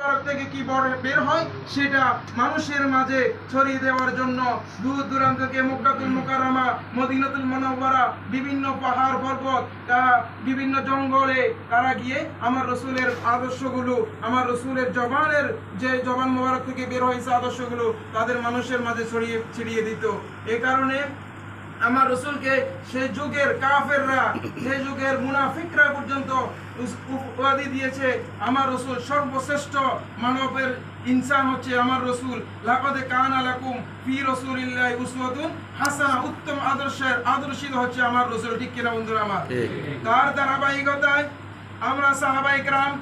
মোবারক থেকে কি বের হয় সেটা মানুষের মাঝে ছড়িয়ে দেওয়ার জন্য দূর দূরান্ত থেকে মক্কাতুল মুকাররমা, মদিনাতুল মুনাওয়ারা, বিভিন্ন পাহাড় পর্বত, বিভিন্ন জঙ্গলে তারা গিয়ে আমার রসুলের আদর্শগুলো, আমার রসুলের যে জবান মোবারক থেকে বের হয়েছে আদর্শগুলো তাদের মানুষের মাঝে ছড়িয়ে দিত। এই কারণে আমার রসুলকে সেই যুগের কাফেররা, সেই যুগের মুনাফিকরা পর্যন্ত উপাধি দিয়েছে আমার রসুল সর্বশ্রেষ্ঠ মানবের ইনসান হচ্ছে আমার রসুল। লাকাদ কানা লাকুম ফি রাসূলিল্লাহি উসওয়াতুন হাসানাহ, উত্তম আদর্শিত হচ্ছে আমার রসুল। ঠিক কিনা বন্ধুরা আমার? তার ধারাবাহিকতায় আমরা সাহাবায়ে কেরাম,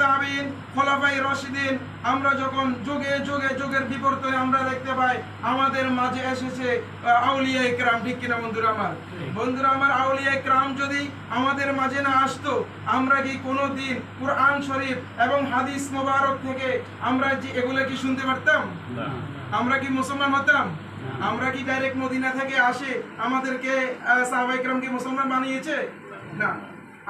তাবেঈন, খোলাফায়ে রাশিদিন, আমরা যখন যুগের বিবর্তনে আমরা দেখতে পাই আমাদের মাঝে এসেছে আউলিয়ায়ে কেরাম। ঠিক কিনা বন্ধুরা আমার? আউলিয়ায়ে কেরাম যদি আমাদের মাঝে না আসতো আমরা কি কোনোদিন কুরআন শরীফ এবং হাদিস মোবারক থেকে আমরা যে এগুলো কি শুনতে পারতাম? আমরা কি মুসলমান হতাম? আমরা কি ডাইরেক্ট মদিনা থেকে আসে আমাদেরকে সাহাবায়ে কেরামকে মুসলমান বানিয়েছে? না,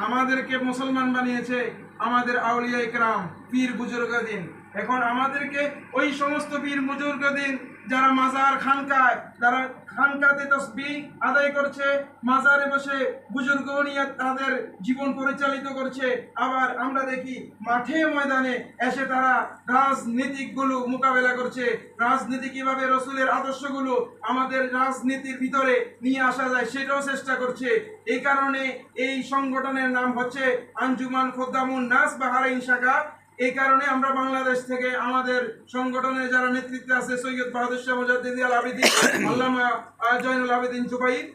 আমাদেরকে মুসলমান বানিয়েছে আমাদের আউলিয়ায়ে কেরাম, পীর বুজুর্গদিন। এখন আমাদেরকে ওই সমস্ত পীর বুজুর্গদিন যারা মাজার খানকায়, যারা খানকাতে তাসবিহ আদায় করছে, মাজারে বসে বুজুর্গ নিয়ে তাদের জীবন পরিচালিত করছে, আবার আমরা দেখি মাঠে ময়দানে এসে তারা রাজনীতিগুলো মোকাবেলা করছে। রাজনীতি কিভাবে রসুলের আদর্শগুলো আমাদের রাজনীতির ভিতরে নিয়ে আসা যায় সেটাও চেষ্টা করছে। এই কারণে এই সংগঠনের নাম হচ্ছে আঞ্জুমান খোদ্দামুন নাস বাহরাইন শাখা। এই কারণে আমরা বাংলাদেশ থেকে আমাদের সংগঠনের যারা নেতৃত্বে আছে, সৈয়দ বাহাদুর শাহ মুজাদ্দিদি আল আবিদিন, আল্লামা জয়নুল আবেদিন জুবাইর,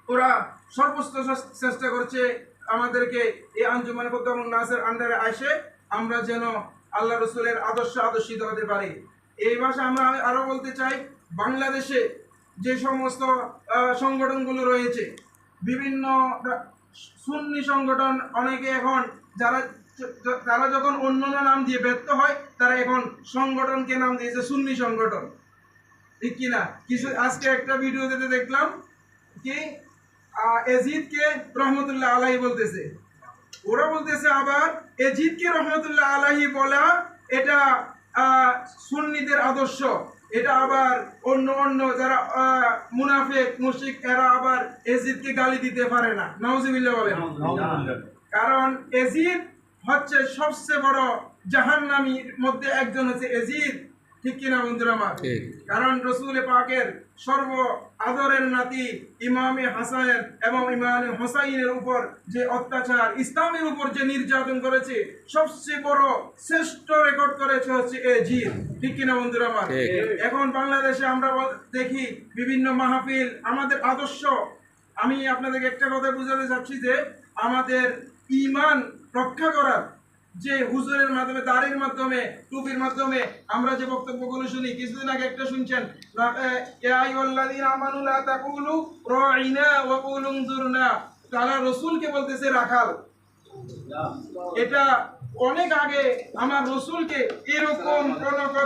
ওরা সর্বোচ্চ চেষ্টা করছে আমাদেরকে এই আঞ্জুমান খোদ্দামুন নাসের আন্ডারে আসে আমরা যেন আল্লাহ রসুলের আদর্শিত হতে পারি। এই ভাষা আমরা আরো বলতে চাই, বাংলাদেশে যে সমস্ত সংগঠনগুলো রয়েছে, বিভিন্ন সুন্নি সংগঠন, অনেকে এখন তারা যখন অন্য নাম দিয়ে ব্যর্থ হয় তারা এখন সংগঠনকে নাম দিয়েছে সুন্নি সংগঠন। ঠিক কিনা? আজকে একটা ভিডিওতে দেখলাম কি এজিদকে রহমতুল্লাহ আলাইহি বলতেছে, ওরা বলতেছে আবার এজিদকে রহমতুল্লাহ আলাইহি বলা এটা সুন্নিদের আদর্শ। এটা আবার অন্য যারা মুনাফিক মুশরিক এরা আবার এজিদকে গালি দিতে পারে না। নাউজুবিল্লাহ বলেন। কারণ এজিদ হচ্ছে সবচেয়ে বড় জাহান্নামীর মধ্যে একজন হচ্ছে এজিদ। ঠিক কিনা বন্ধুরা আমার? কারণ রসুল পাকের সর্ব আদরের নাতি ইমামে হাসান এবং ইমামে হোসাইনের উপর যে অত্যাচার, ইসলামের উপর যে নির্যাতন করেছে, সবচেয়ে বড় শ্রেষ্ঠ রেকর্ড করেছে হচ্ছে এজিদ। ঠিক কিনা বন্ধুরা আমার? এখন বাংলাদেশে আমরা দেখি বিভিন্ন মাহফিল, আমাদের আদর্শ, আমি আপনাদেরকে একটা কথা বুঝাতে চাচ্ছি যে আমাদের ঈমান রক্ষা করার যে হুজুরের মাধ্যমে, দাড়ির মাধ্যমে, টুপির মাধ্যমে আমরা যে বক্তব্যগুলো শুনি, কিছুদিন আগে একটা শুনছেন, ইয়া আইয়ুহাল্লাযীনা আমানু লা তাকুলু রাঈনা ওয়া কুলু উনজুরনা, তারা রাসূলকে বলতেছে রাখাল। এটা অনেক আগে আমার রাসূলকে এরকম কোন কথা